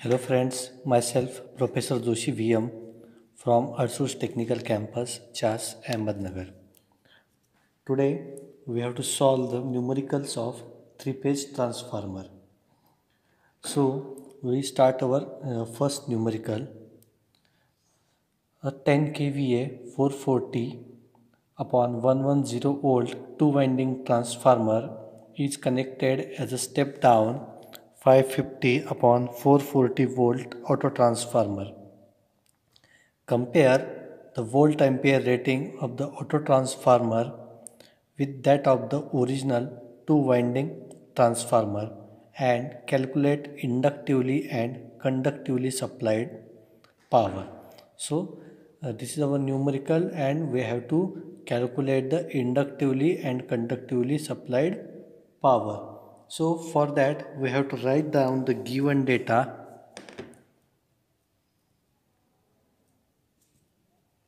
Hello friends, myself Professor Joshi VM from Arsus Technical Campus, Chas, Ahmednagar. Today we have to solve the numericals of three-phase transformer. So we start our first numerical. A 10 kVA 440 upon 110 volt two-winding transformer is connected as a step down 550 upon 440 volt auto transformer. Compare the volt ampere rating of the auto transformer with that of the original two winding transformer and calculate inductively and conductively supplied power. So this is our numerical and we have to calculate the inductively and conductively supplied power. So for that we have to write down the given data.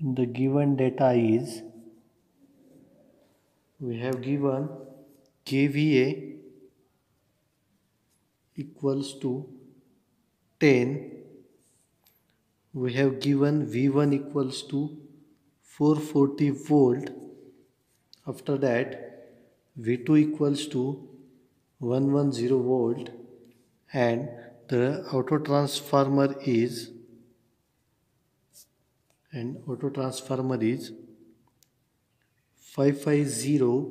The given data is we have given kVA equals to 10. We have given V1 equals to 440 volt. After that V2 equals to 110 volt and the auto transformer is 550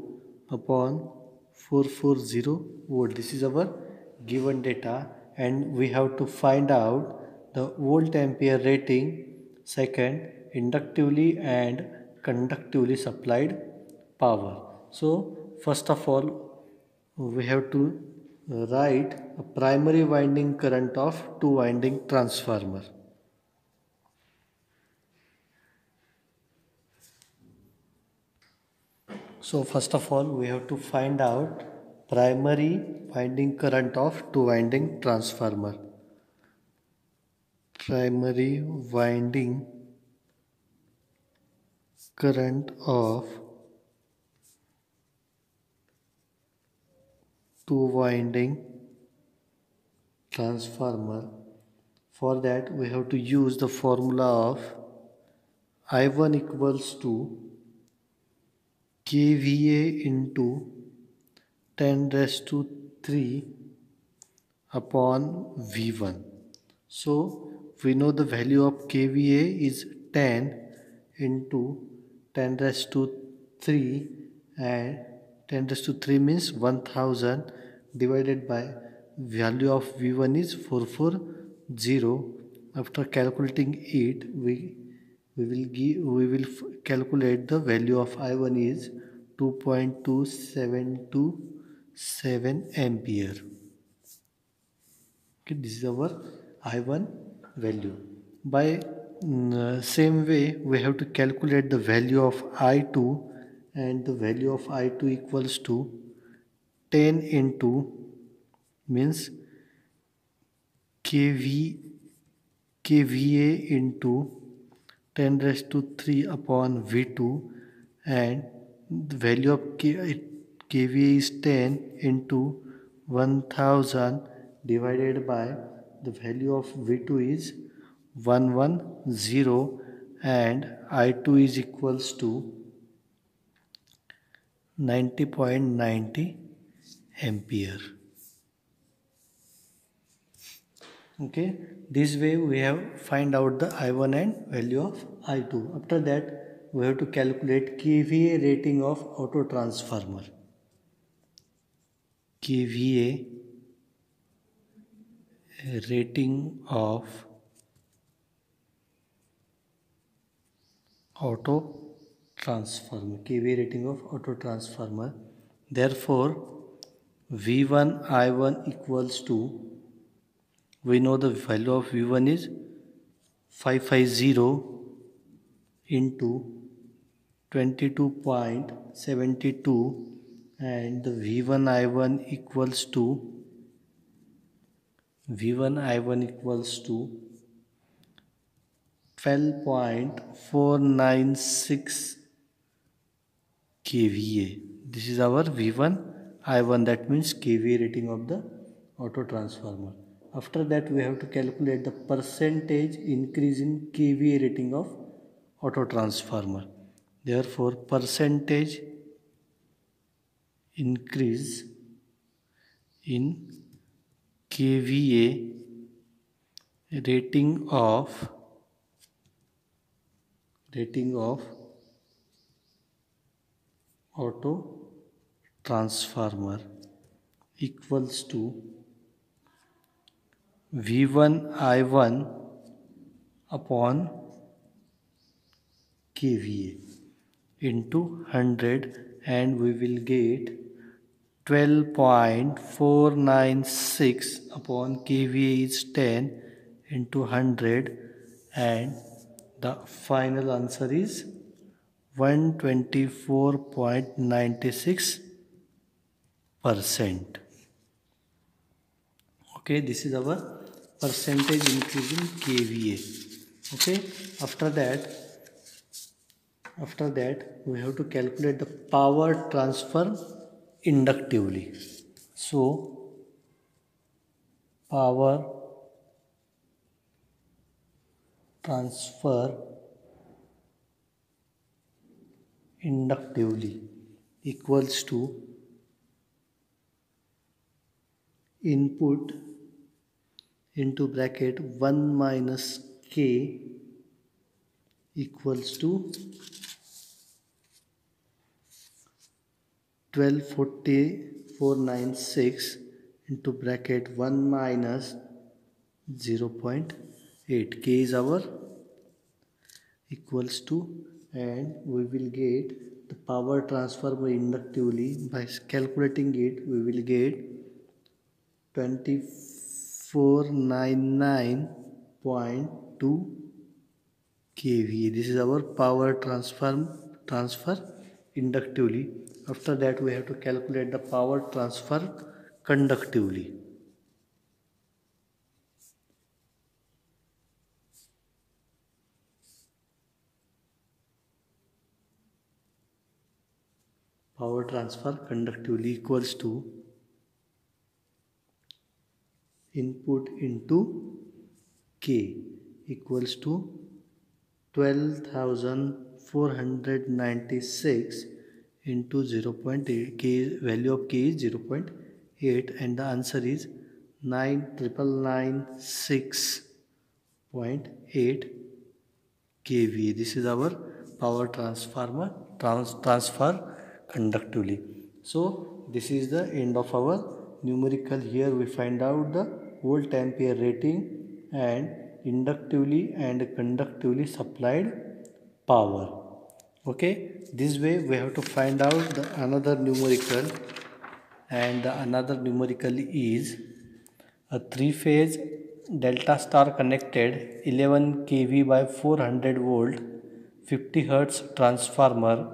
upon 440 volt. This is our given data and we have to find out the volt ampere rating, second inductively and conductively supplied power. So first of all we have to write a primary winding current of two winding transformer. So first of all we have to find out primary winding current of two winding transformer. Primary winding current of two winding transformer. For that we have to use the formula of I1 equals to kVA into 10 raised to 3 upon V1. So we know the value of kVA is 10 into 10 raised to 3 and 10 raised to 3 means 1000 divided by value of V1 is 440. After calculating it we will calculate the value of I1 is 2.2727 ampere. Okay, this is our I1 value. By same way we have to calculate the value of I2 and the value of I2 equals to 10 into means kVA into 10 raised to 3 upon V2 and the value of kVA is 10 into 1000 divided by the value of V2 is 110 and I2 is equals to 90.90 ampere. Okay, this way we have find out the I1 and value of I2. After that we have to calculate kVA rating of auto transformer. kVA rating of auto transformer. kVA rating of auto transformer. Therefore V1 I1 equals to, we know the value of V1 is 550 into 22.72 and the V1 I1 equals to 12.496 kVA. This is our V1 I1, that means kVA rating of the auto transformer. After that we have to calculate the percentage increase in kVA rating of auto transformer. Therefore percentage increase in kVA rating of auto transformer equals to V1 I1 upon kVA into 100, and we will get 12.496 upon kVA is 10 into 100, and the final answer is 124.96%. Okay, this is our percentage increase in kVA. Okay, after that we have to calculate the power transfer inductively. So power transfer inductively equals to input into bracket 1 minus k equals to 124496 into bracket 1 minus 0.8. K is our equals to, and we will get the power transfer by inductively. By calculating it, we will get 2499.2 kVA. This is our power transfer inductively. After that we have to calculate the power transfer conductively. Power transfer conductively equals to input into K equals to 12,496 into 0.8. K value of K is 0.8, and the answer is 99996.8 kVA. This is our power transfer conductively. So this is the end of our numerical. Here we find out the volt ampere rating and inductively and conductively supplied power. Okay, this way we have to find out another numerical, and the another numerical is a three-phase delta star connected 11 kV by 400 volt 50 Hz transformer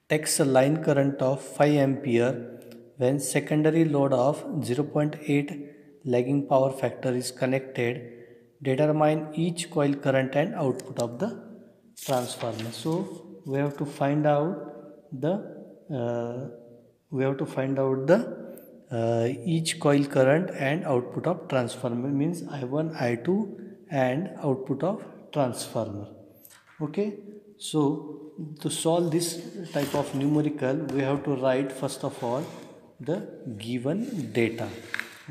takes a line current of 5 ampere when secondary load of 0.8 lagging power factor is connected. Determine each coil current and output of the transformer. So we have to find out the each coil current and output of transformer, means I1 I2 and output of transformer. Okay, so to solve this type of numerical we have to write first of all the given data.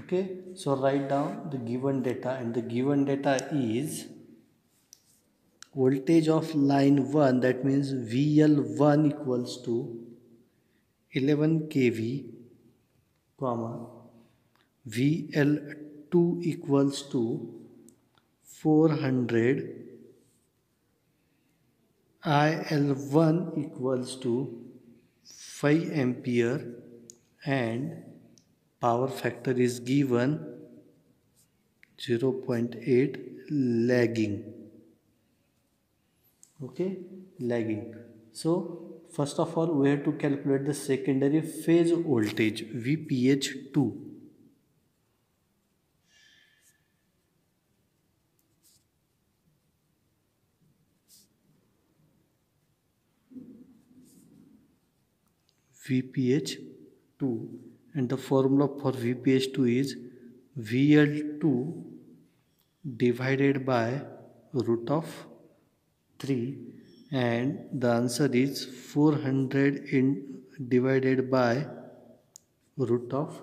Okay, so write down the given data, and the given data is voltage of line 1, that means VL1 equals to 11 kV, comma VL2 equals to 400, IL1 equals to 5 ampere, and power factor is given 0.8 lagging. Okay, lagging. So first of all we have to calculate the secondary phase voltage VPH2. VPH2, and the formula for VPH2 is VL2 divided by root of 3, and the answer is 400 divided by root of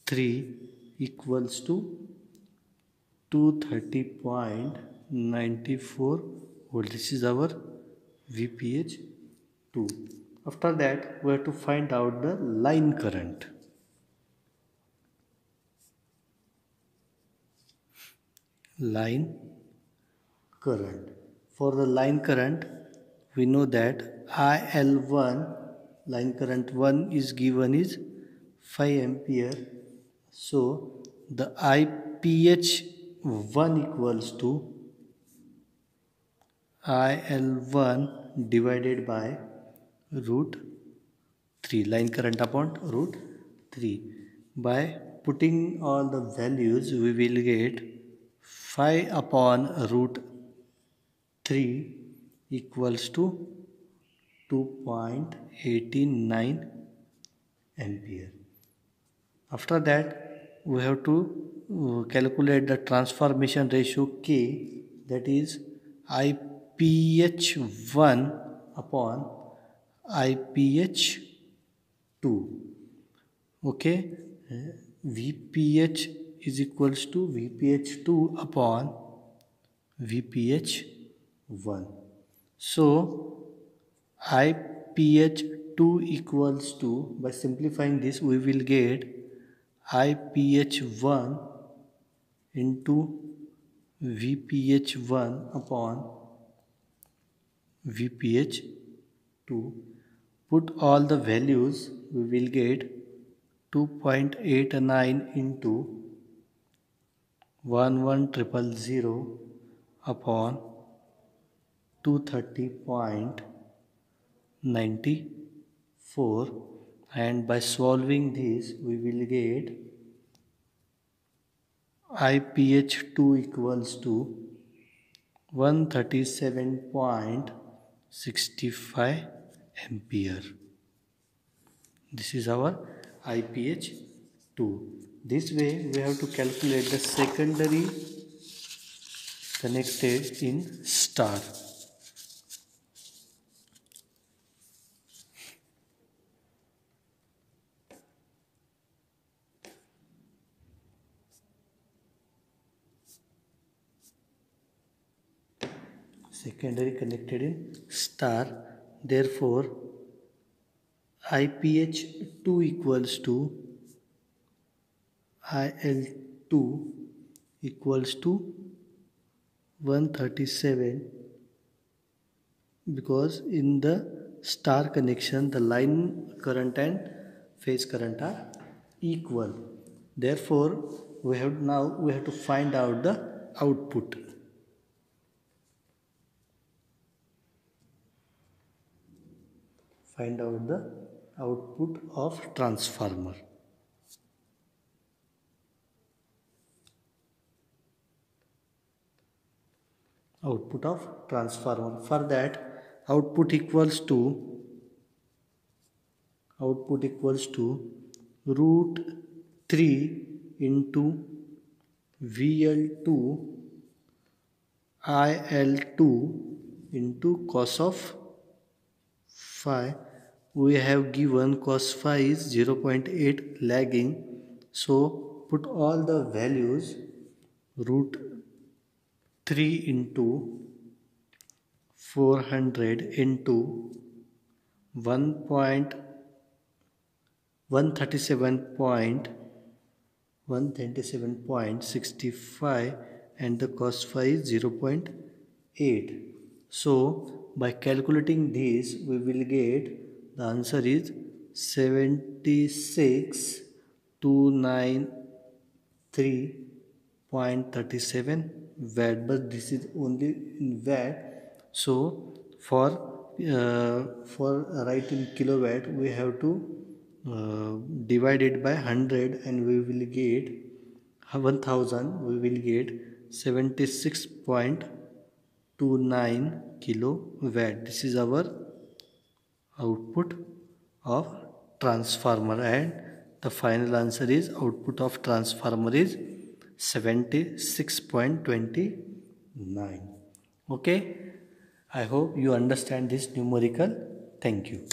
3 equals to 230.94 volt. This is our VPH2. After that, we have to find out the line current. Line current. For the line current, we know that IL1, line current 1 is given is 5 ampere. So the IPH1 equals to IL1 divided by root 3, line current upon root 3. By putting all the values, we will get 5 upon root 3 equals to 2.89 ampere. After that, we have to calculate the transformation ratio K, that is IPH1 upon IPH2. Okay, VPH is equals to VPH2 upon VPH1. So IPH2 equals to, by simplifying this, we will get IPH1 into VPH1 upon VPH2. Put all the values, we will get 2.89 into 11000 upon 230.94, and by solving this we will get IPH2 equals to 137.65 ampere. This is our IPH2. This way we have to calculate the secondary connected in star. Secondary connected in star. Therefore, IPH2 equals to IL2 equals to 137, because in the star connection the line current and phase current are equal. Therefore, we have to find out the output. Find out the output of transformer. Output of transformer. For that, output equals to root 3 into VL2 IL2 into cos of phi. We have given cos phi is 0.8 lagging, so put all the values. Root 3 into 400 into 137.65, and the cos phi is 0.8. So by calculating this, we will get the answer is 76,293.37 watt, but this is only in watt. So for write in kilowatt, we have to divide it by 100, and we will get 1000. We will get 76.29 kilowatt. This is our output of transformer, and the final answer is output of transformer is 76.29. Okay, I hope you understand this numerical. Thank you.